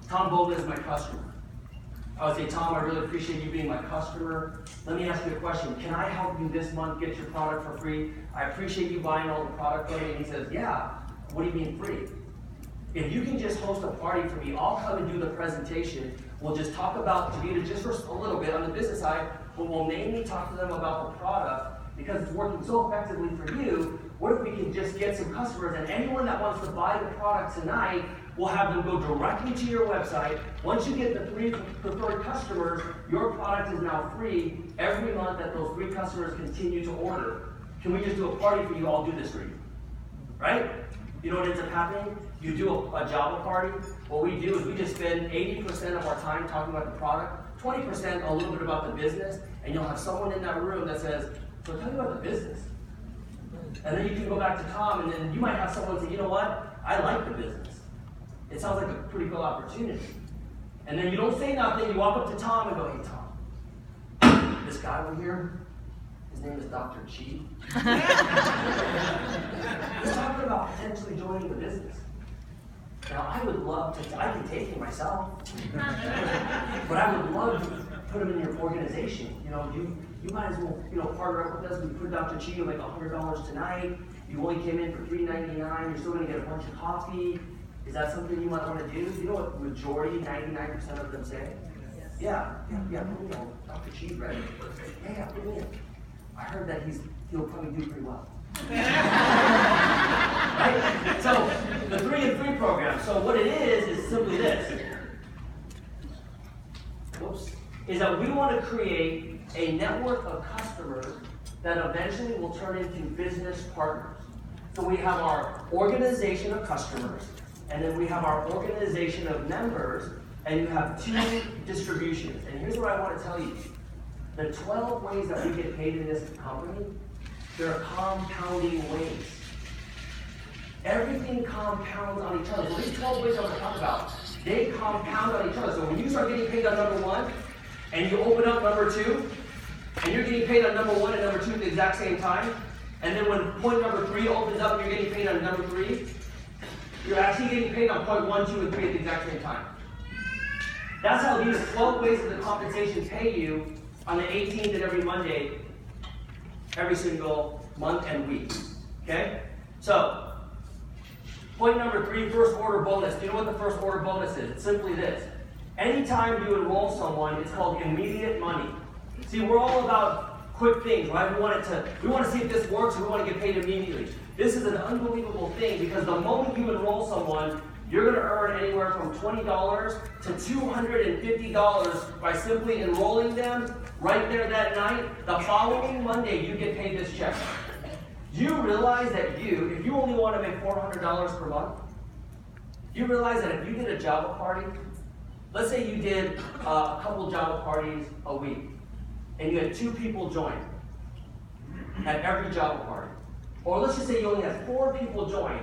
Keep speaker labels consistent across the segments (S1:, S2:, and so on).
S1: Tom Bowman is my customer. I would say, Tom, I really appreciate you being my customer. Let me ask you a question. Can I help you this month get your product for free? I appreciate you buying all the product from me. And he says, yeah. What do you mean free? If you can just host a party for me, I'll come and do the presentation. We'll just talk about DaVita just for a little bit on the business side, but we'll mainly talk to them about the product because it's working so effectively for you. What if we can just get some customers, and anyone that wants to buy the product tonight, we'll have them go directly to your website. Once you get the 3 preferred customers, your product is now free every month that those 3 customers continue to order. Can we just do a party for you? I'll do this for you. Right? You know what ends up happening? You do a Java party. What we do is we just spend 80% of our time talking about the product, 20% a little bit about the business, and you'll have someone in that room that says, so tell me about the business. And then you can go back to Tom, and then you might have someone say, you know what? I like the business. It sounds like a pretty cool opportunity. And then you don't say nothing, you walk up to Tom and go, hey Tom, this guy over here, his name is Dr. Chi. He's talking about potentially joining the business. Now, I would love to, I can take him myself, but I would love to put him in your organization. You know, you might as well, partner up with us. We put Dr. Chi, you'll make $100 tonight. You only came in for $3.99. You're still going to get a bunch of coffee. Is that something you might want to do? You know what majority, 99% of them say? Yes. Yeah, put me on. Dr. Chi's ready. Yeah, put me in. I heard that he'll probably do pretty well. Right? So, the 3 and 3 program. So what it is simply this. Is that we want to create a network of customers that eventually will turn into business partners. So we have our organization of customers, and then we have our organization of members, and you have 2 distributions. And here's what I want to tell you. The 12 ways that we get paid in this company, they're compounding ways. Everything compounds on each other. So these 12 ways I'm going to talk about, they compound on each other. So when you start getting paid on number 1, and you open up number 2, and you're getting paid on number 1 and number 2 at the exact same time, and then when point number 3 opens up and you're getting paid on number 3, you're actually getting paid on point 1, 2, and 3 at the exact same time. That's how these 12 ways of the compensation pay you on the 18th and every Monday, every single month and week. Okay? So, point number 3, first order bonus. Do you know what the first order bonus is? It's simply this. Anytime you enroll someone, it's called immediate money. See, we're all about quick things, right? We want to see if this works, and we want to get paid immediately. This is an unbelievable thing because the moment you enroll someone, you're going to earn anywhere from $20 to $250 by simply enrolling them right there that night. The following Monday, you get paid this check. Do you realize that if you only want to make $400 per month, you realize that if you did a Java party, let's say you did a couple Java parties a week, and you had 2 people join at every Java party. Or let's just say you only had 4 people join.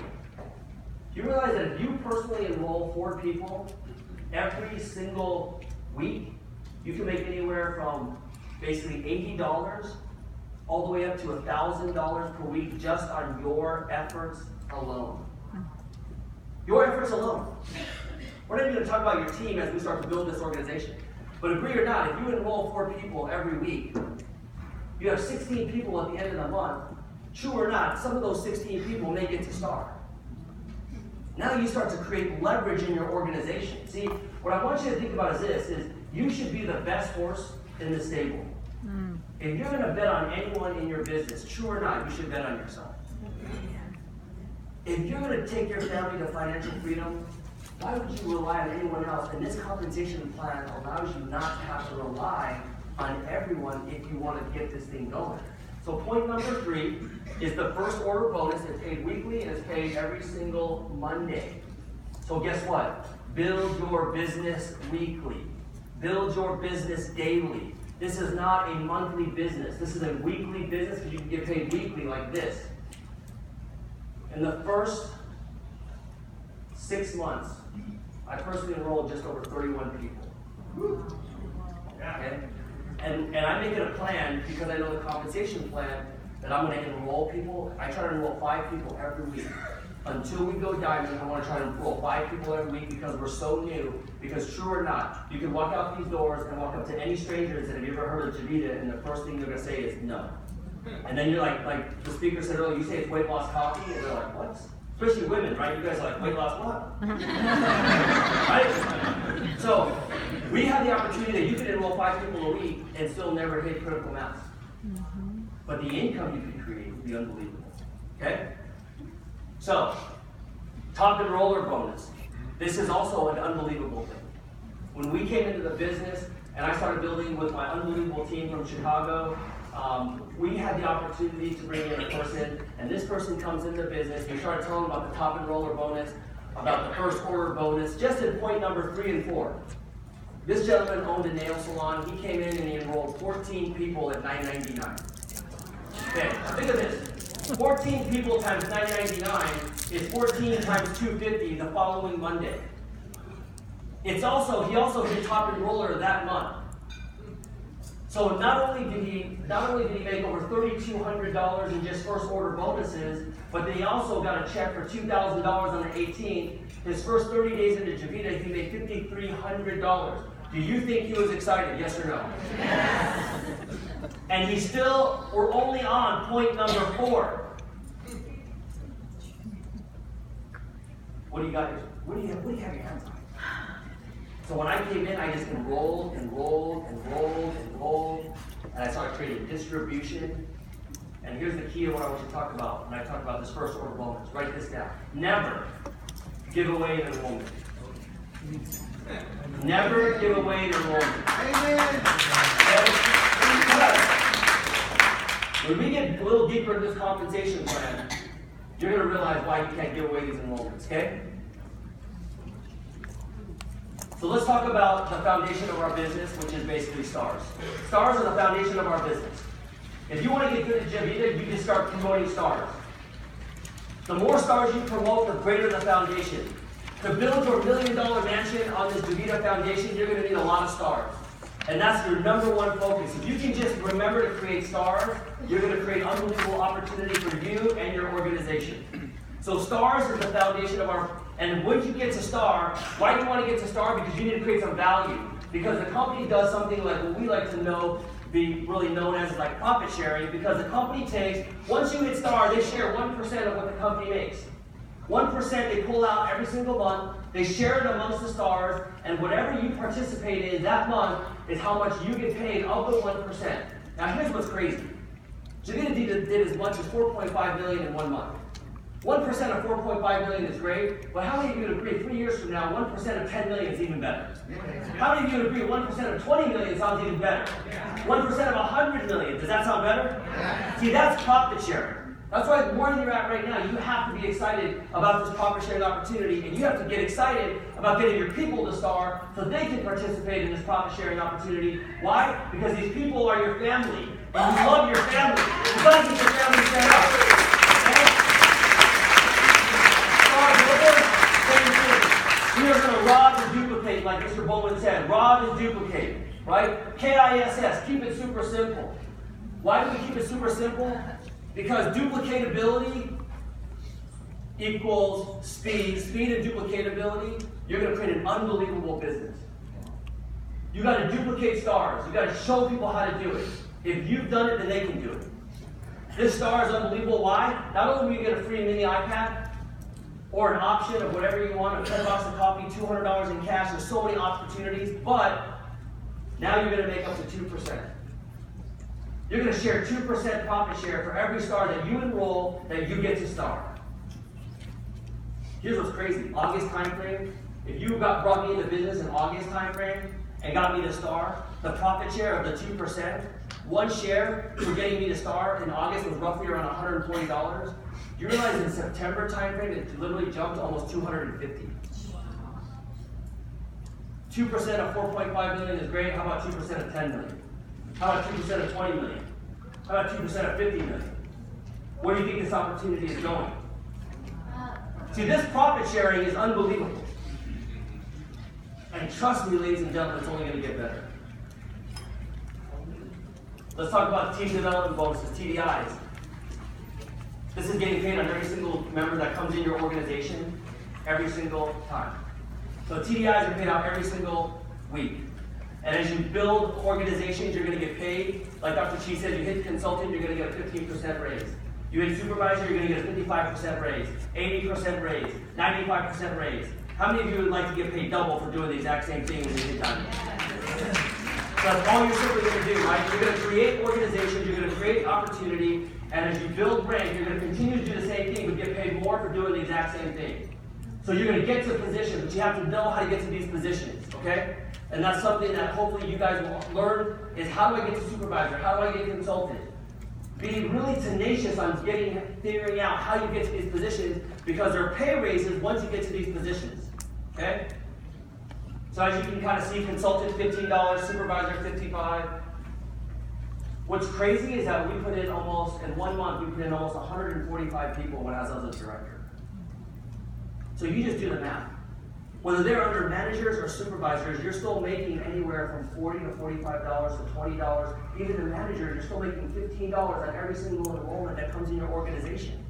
S1: Do you realize that if you personally enroll 4 people every single week, you can make anywhere from basically $80 all the way up to $1,000 per week just on your efforts alone. Your efforts alone. We're not even going to talk about your team as we start to build this organization. But agree or not, if you enroll 4 people every week, you have 16 people at the end of the month. True or not, some of those 16 people may get to start. Now you start to create leverage in your organization. See, what I want you to think about is you should be the best horse in the stable. If you're going to bet on anyone in your business, true or not, you should bet on yourself. If you're going to take your family to financial freedom, why would you rely on anyone else? And this compensation plan allows you not to have to rely on everyone if you want to get this thing going. So point number 3 is the first order bonus. It's paid weekly and it's paid every single Monday. So guess what? Build your business weekly. Build your business daily. This is not a monthly business. This is a weekly business because you can get paid weekly like this. In the first 6 months, I personally enrolled just over 31 people. Okay? And I make it a plan because I know the compensation plan that I'm going to enroll people. I try to enroll 5 people every week. until we go diamond, I want to try to enroll 5 people every week because we're so new. Because true or not, you can walk out these doors and walk up to any strangers and have you ever heard of Javita, and the first thing they're going to say is no. And then you're like the speaker said earlier, you say it's weight loss coffee, and they're like, what? Especially women, right? You guys are like, weight loss what? Right? So, we have the opportunity that you can enroll 5 people a week and still never hit critical mass. But the income you can create will be unbelievable. Okay? So, top enroller bonus. This is also an unbelievable thing. When we came into the business and I started building with my unbelievable team from Chicago, we had the opportunity to bring in a person, and this person comes into the business. We started telling them about the top enroller bonus, about the first order bonus, just in point number 3 and 4. This gentleman owned a nail salon. He came in and he enrolled 14 people at $9.99. Okay, now think of this. 14 people times $9.99 is 14 times $250 the following Monday. He also hit top enroller that month. So not only did he make over $3,200 in just first order bonuses, but then he also got a check for $2,000 on the 18th. His first 30 days into Javita, he made $5,300. Do you think he was excited? Yes or no? Yes. And we're only on point number 4. What do you have your hands on? So when I came in, I just enrolled, and I started creating distribution. And here's the key to what I want you to talk about when I talk about this first order bonus. Write this down. Never give away an enrollment. Never give away an enrollment. Amen. When we get a little deeper into this compensation plan, you're going to realize why you can't give away these enrollments, okay? So let's talk about the foundation of our business, which is basically stars. Stars are the foundation of our business. If you want to get good at Javita, you can start promoting stars. The more stars you promote, the greater the foundation. To build your $1 million mansion on this Javita foundation, you're going to need a lot of stars. And that's your number one focus. If you can just remember to create stars, you're going to create unbelievable opportunity for you and your organization. So stars is the foundation of our, and once you get to star, why do you want to get to star? Because you need to create some value. Because the company does something like what we like to be really known as like profit sharing, because the company takes, once you hit star, they share 1% of what the company makes. 1% they pull out every single month, they share it amongst the stars, and whatever you participate in that month is how much you get paid of the 1%. Now here's what's crazy. Javita did as much as $4.5 million in 1 month. 1% of $4.5 million is great, but how many of you would agree 3 years from now, 1% of $10 million is even better? How many of you would agree 1% of $20 million sounds even better? 1% of $100 million, does that sound better? See, that's profit sharing. That's why the more than you're at right now, you have to be excited about this profit sharing opportunity, and you have to get excited about getting your people to star so they can participate in this profit sharing opportunity. Why? Because these people are your family, and you love your family. You got to get your family to stand up. Okay? We are going to rob and duplicate, like Mr. Bowman said. Rob and duplicate, right? KISS, keep it super simple. Why do we keep it super simple? Because duplicatability equals speed. Speed and duplicatability, you're going to create an unbelievable business. You got to duplicate stars. You got to show people how to do it. If you've done it, then they can do it. This star is unbelievable. Why? Not only will you get a free mini iPad or an option of whatever you want, a $10 of coffee, $200 in cash, there's so many opportunities, but now you're going to make up to 2%. You're going to share 2% profit share for every star that you enroll that you get to star. Here's what's crazy. August time frame. If you brought me into business in August time frame and got me to star, the profit share of the 2%, one share for getting me to star in August was roughly around $140. You realize in September time frame it literally jumped to almost $250. 2% of $4.5 million is great. How about 2% of $10 million? How about 2% of $20 million? How about 2% of $50 million? Where do you think this opportunity is going? See, this profit sharing is unbelievable. And trust me, ladies and gentlemen, it's only going to get better. Let's talk about team development bonuses, TDIs. This is getting paid on every single member that comes in your organization, every single time. So TDIs are paid out every single week. And as you build organizations, you're going to get paid. Like Dr. Chi said, you hit consultant, you're going to get a 15% raise. You hit supervisor, you're going to get a 55% raise, 80% raise, 95% raise. How many of you would like to get paid double for doing the exact same thing when you get done? So that's all you're simply going to do, right? You're going to create organizations, you're going to create opportunity, and as you build rank, you're going to continue to do the same thing, but get paid more for doing the exact same thing. So you're going to get to positions, but you have to know how to get to these positions, okay? And that's something that hopefully you guys will learn is how do I get to supervisor? How do I get consultant? Be really tenacious on figuring out how you get to these positions because there are pay raises once you get to these positions, okay? So as you can kind of see, consultant $15, supervisor $55. What's crazy is that we put in almost, in 1 month, we put in almost 145 people when I was a director. So you just do the math. Whether they're under managers or supervisors, you're still making anywhere from $40 to $45 to $20. Even the managers, you're still making $15 on every single enrollment that comes in your organization.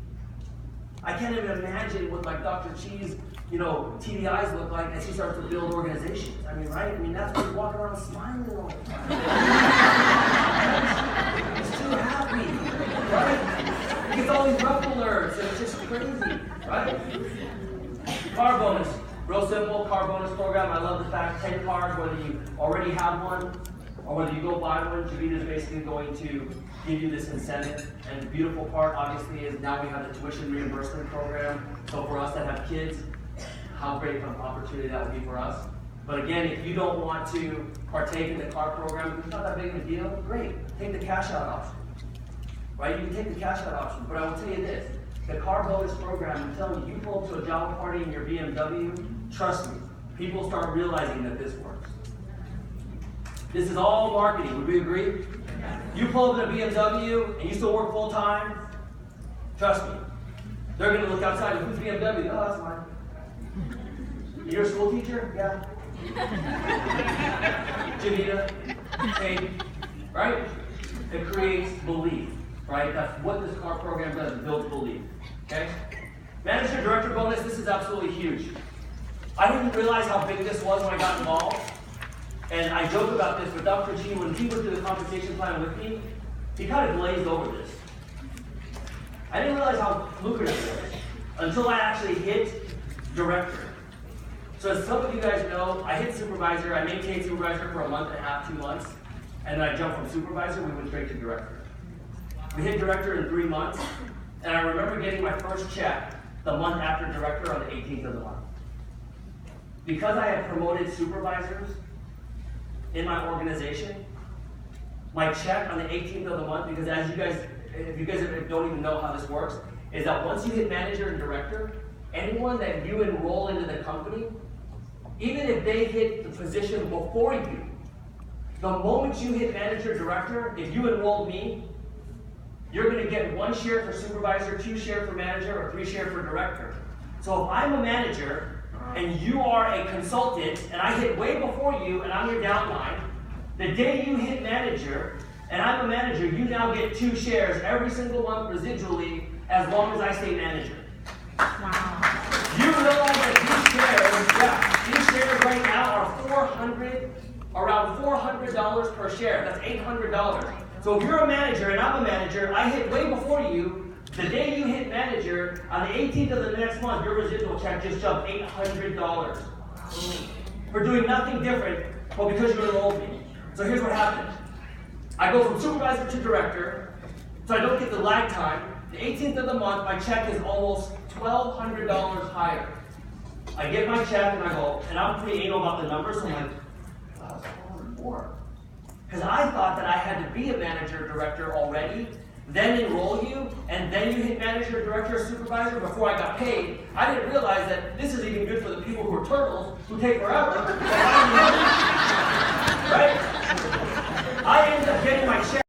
S1: I can't even imagine what like Dr. Chi's, TDIs look like as he starts to build organizations. I mean, right? I mean, that's why he's walking around smiling all the time. He's too happy, right? He gets all these rep alerts, and it's just crazy, right? Car bonus. Real simple, car bonus program. I love the fact 10 cars, whether you already have one or whether you go buy one, Javita is basically going to give you this incentive. And the beautiful part, obviously, is now we have the tuition reimbursement program. So for us that have kids, how great of an opportunity that would be for us. But again, if you don't want to partake in the car program, it's not that big of a deal, great. Take the cash out option, right? You can take the cash out option, but I will tell you this. The car bonus program, I'm telling you, you pull up to a Java party in your BMW, trust me, people start realizing that this works. This is all marketing, would we agree? You pull up in a BMW and you still work full time, trust me, they're going to look outside and who's BMW? Oh, that's mine. You're a school teacher? Yeah. Janita, Kate, right? It creates belief, right? That's what this car program does, it builds belief. Okay? Manager director bonus, this is absolutely huge. I didn't realize how big this was when I got involved. And I joke about this, but Dr. Chi, when he went through the compensation plan with me, he kind of glazed over this. I didn't realize how lucrative it was until I actually hit director. So as some of you guys know, I hit supervisor, I maintained supervisor for a month and a half, 2 months, and then I jumped from supervisor, we went straight to director. We hit director in 3 months, and I remember getting my first check the month after director on the 18th of the month. Because I had promoted supervisors in my organization, my check on the 18th of the month, because as you guys, if you guys don't even know how this works, is that once you hit manager and director, anyone that you enroll into the company, even if they hit the position before you, the moment you hit manager director, if you enrolled me, you're going to get 1 share for supervisor, 2 share for manager, or 3 share for director. So if I'm a manager and you are a consultant and I hit way before you and I'm your downline, the day you hit manager and I'm a manager, you now get 2 shares every single month residually as long as I stay manager.
S2: Wow.
S1: You realize that these shares right now are around $400 per share. That's $800. So if you're a manager and I'm a manager, I hit way before you. The day you hit manager, on the 18th of the next month, your residual check just jumped $800 for doing nothing different, but because you enrolled me. So here's what happened. I go from supervisor to director, so I don't get the lag time. The 18th of the month, my check is almost $1,200 higher. I get my check and I go, and I'm pretty anal about the numbers, so I'm like, wow, it's $1,200 more. Because I thought that I had to be a manager director already, then enroll you, and then you hit manager, director, or supervisor before I got paid. I didn't realize that this is even good for the people who are turtles, who take forever. Right? I ended up getting my check.